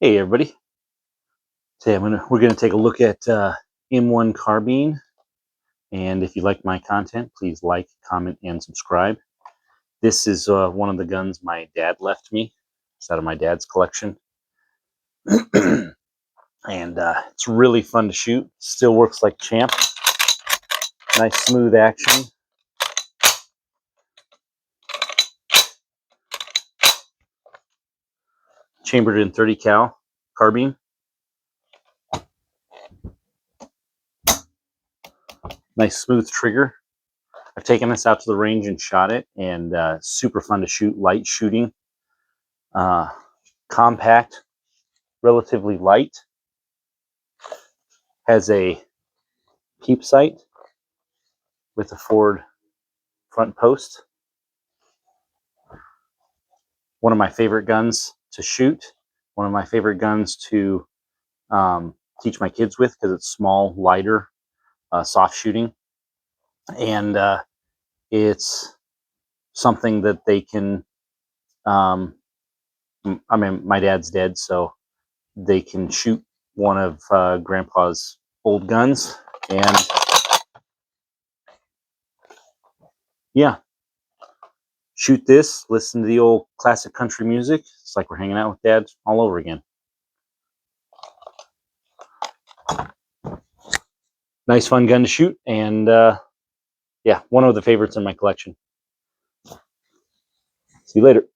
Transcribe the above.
Hey everybody! Today we're gonna take a look at M1 Carbine, and if you like my content, please like, comment, and subscribe. This is one of the guns my dad left me. It's out of my dad's collection, and it's really fun to shoot. Still works like champ. Nice smooth action. Chambered in 30 cal carbine. Nice smooth trigger. I've taken this out to the range and shot it, and super fun to shoot. Light shooting, compact, relatively light. Has a keep sight with a forward front post. One of my favorite guns to shoot. One of my favorite guns to teach my kids with because it's small, lighter, soft shooting, and it's something that they can. I mean, my dad's dead, so they can shoot one of Grandpa's old guns, and yeah, shoot this, listen to the old classic country music. It's like we're hanging out with Dad all over again. Nice, fun gun to shoot, and yeah, one of the favorites in my collection. See you later.